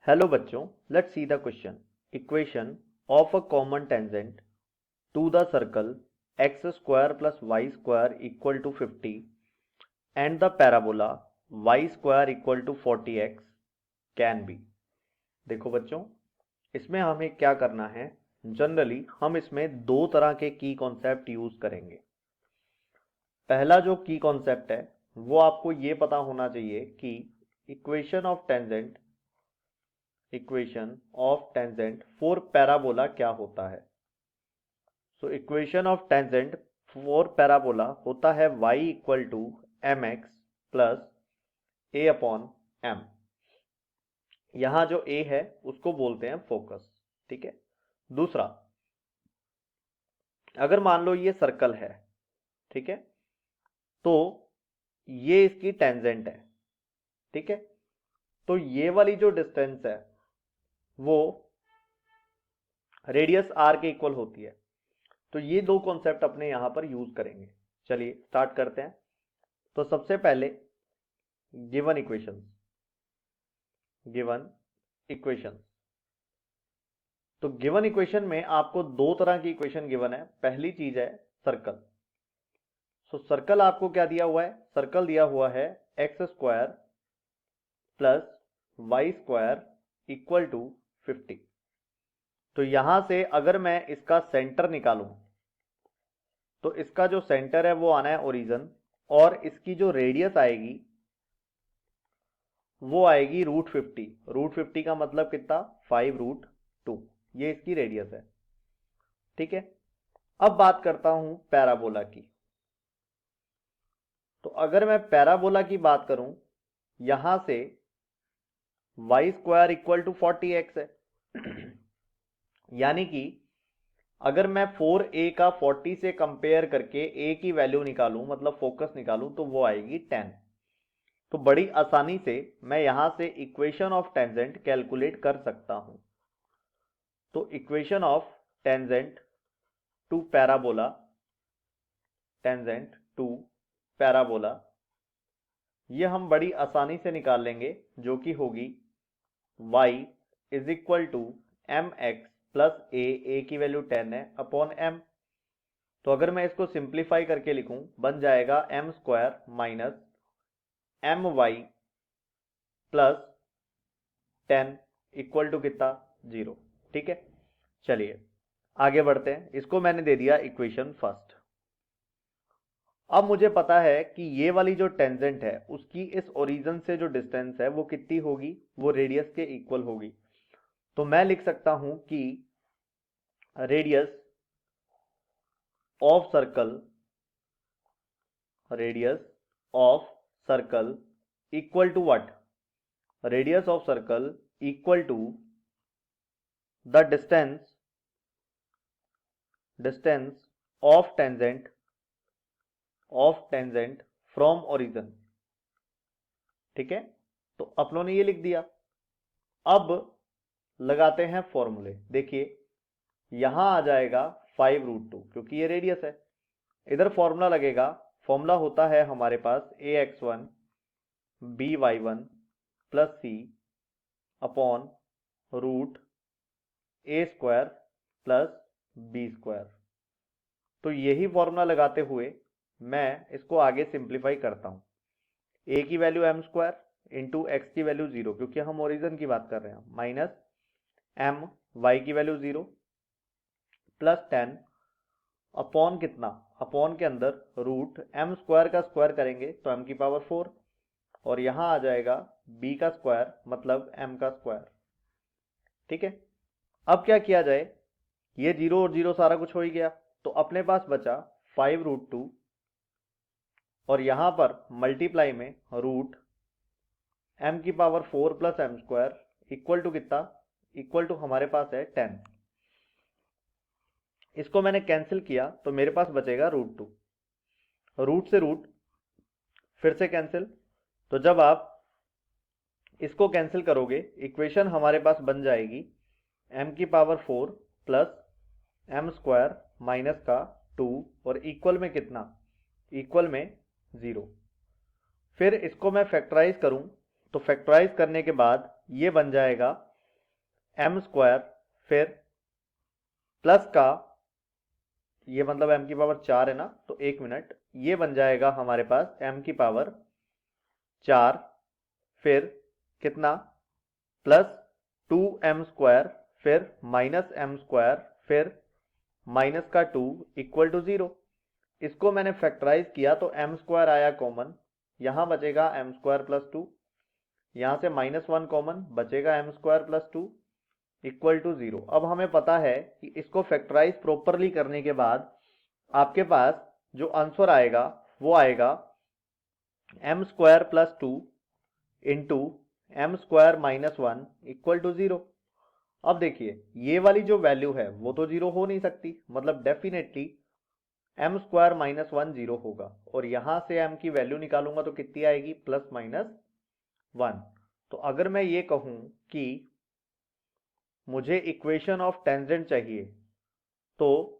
Hello बच्चों, let's see the question. Equation of a common tangent to the circle x square plus y square equal to 50 and the parabola y square equal to 40x can be. देखो बच्चों, इसमें हमें क्या करना है। Generally हम इसमें दो तरह के की कॉन्सेप्ट यूज करेंगे। पहला जो की कॉन्सेप्ट है वो आपको ये पता होना चाहिए कि equation of tangent for parabola क्या होता है। So equation of tangent for parabola होता है y equal to M x plus a upon m. यहां जो a है उसको बोलते हैं फोकस, ठीक है। दूसरा, अगर मान लो ये सर्कल है, ठीक है, तो ये इसकी टेंजेंट है, ठीक है। तो ये वाली जो डिस्टेंस है वो रेडियस r के इक्वल होती है। तो ये दो कॉन्सेप्ट अपने यहां पर यूज करेंगे। चलिए स्टार्ट करते हैं। तो सबसे पहले गिवन इक्वेशन। तो गिवन इक्वेशन में आपको दो तरह की इक्वेशन गिवन है। पहली चीज है सर्कल। सो सर्कल आपको क्या दिया हुआ है? सर्कल दिया हुआ है x square plus y square equal to 50। तो यहां से अगर मैं इसका सेंटर निकालूं तो इसका जो सेंटर है वो आना है ओरिजिन, और इसकी जो रेडियस आएगी वो आएगी √50। √50 का मतलब कितना? 5√2। ये इसकी रेडियस है, ठीक है। अब बात करता हूं पैराबोला की। तो अगर मैं पैराबोला की बात करूं, यहां से Y square equal to 40x है यानी कि अगर मैं 4a का 40 से कंपेयर करके a की वैल्यू निकालूं, मतलब फोकस निकालूं, तो वो आएगी 10। तो बड़ी आसानी से मैं यहां से इक्वेशन ऑफ टेंजेंट कैलकुलेट कर सकता हूं। तो equation of tangent to parabola ये हम बड़ी आसानी से निकाल लेंगे, जो कि होगी y is equal to M x plus A की वैल्यू 10 है अपॉन m। तो अगर मैं इसको सिंप्लीफाई करके लिखूं, बन जाएगा m square minus m y plus 10 equal to कितना? 0, ठीक है। चलिए आगे बढ़ते हैं। इसको मैंने दे दिया इक्वेशन फर्स्ट। अब मुझे पता है कि ये वाली जो टेंजेंट है उसकी इस ओरिजिन से जो डिस्टेंस है वो कितनी होगी? वो रेडियस के इक्वल होगी। तो मैं लिख सकता हूं कि radius of circle equal to what? Radius of circle equal to the distance of tangent from origin, ठीक है। तो अपनों ने ये लिख दिया। अब लगाते हैं फॉर्मूले। देखिए यहां आ जाएगा 5√2 क्योंकि ये रेडियस है। इधर फॉर्मूला लगेगा। फॉर्मूला होता है हमारे पास ax1 by1 प्लस सी अपॉन रूट ए स्क्वायर प्लस बी स्क्वायर। तो यही फॉर्मूला लगाते हुए मैं इसको आगे सिंप्लीफाई करता हूं। ए की value m square into x की वैल्यू 0 क्योंकि हम ओरिजिन की बात कर रहे हैं, माइनस एम वाई की वैल्यू 0 प्लस 10 अपॉन कितना? अपॉन के अंदर रूट एम स्क्वायर का स्क्वायर करेंगे तो एम की पावर 4, और यहां आ जाएगा बी का स्क्वायर मतलब एम का स्क्वायर, ठीक है। अब क्या किया जाए? ये 0 और 0 सारा कुछ हो ही गया, तो अपने पास बचा 5√2 और यहां पर मल्टीप्लाई में रूट एम की power 4 plus m square equal to कितना? इक्वल टू हमारे पास है 10। इसको मैंने कैंसिल किया तो मेरे पास बचेगा √2। रूट से रूट फिर से कैंसिल। तो जब आप इसको कैंसिल करोगे इक्वेशन हमारे पास बन जाएगी m की power 4 plus m square minus का 2 और इक्वल में कितना? इक्वल में 0। फिर इसको मैं फैक्टराइज करूं तो फैक्टराइज करने के बाद ये बन जाएगा m स्क्वायर फिर प्लस का, ये मतलब m की पावर 4 है ना, तो 1 मिनट, ये बन जाएगा हमारे पास m की पावर 4 फिर कितना, प्लस 2m स्क्वायर फिर माइनस m स्क्वायर फिर माइनस का 2 इक्वल टू 0। इसको मैंने फैक्टराइज किया तो m स्क्वायर आया कॉमन, यहां बचेगा m स्क्वायर प्लस 2, यहां से -1 कॉमन, बचेगा m square plus 2 equal to 0। अब हमें पता है कि इसको फैक्टराइज प्रॉपरली करने के बाद आपके पास जो आंसर आएगा वो आएगा m square plus 2 into m square -1 equal to 0। अब देखिए ये वाली जो वैल्यू है वो तो 0 हो नहीं सकती, मतलब डेफिनेटली m स्क्वायर -1 0 होगा, और यहां से m की वैल्यू निकालूंगा तो कितनी आएगी, +-1। तो अगर मैं ये कहूं कि मुझे इक्वेशन ऑफ टेंजेंट चाहिए, तो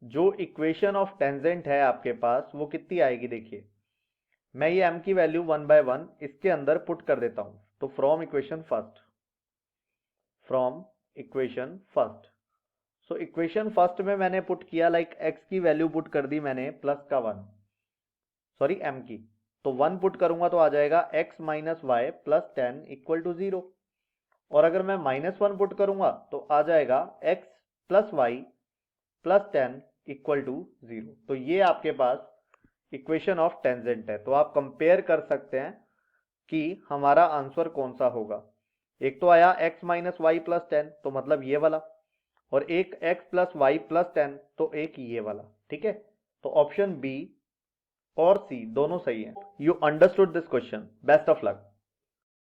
जो इक्वेशन ऑफ टेंजेंट है आपके पास वो कितनी आएगी, देखिए मैं ये m की वैल्यू 1 बाय 1 इसके अंदर पुट कर देता हूं। तो from equation first, so equation first में मैंने पुट किया लाइक x की वैल्यू पुट कर दी मैंने +1, सॉरी m की, तो 1 पुट करूंगा तो आ जाएगा x minus y plus 10 equal to 0। और अगर मैं -1 पुट करूंगा तो आ जाएगा x plus y plus 10 equal to 0। तो ये आपके पास इक्वेशन ऑफ टेंजेंट है। तो आप कंपेयर कर सकते हैं कि हमारा आंसर कौन सा होगा। एक तो आया x माइनस वाई प्लस 10, तो मतलब ये वाला, और एक x प्लस वाई प्लस 10, तो एक ये वाला। ठीक है, तो ऑप्शन बी और सी दोनों सही है। You understood this question, best of luck.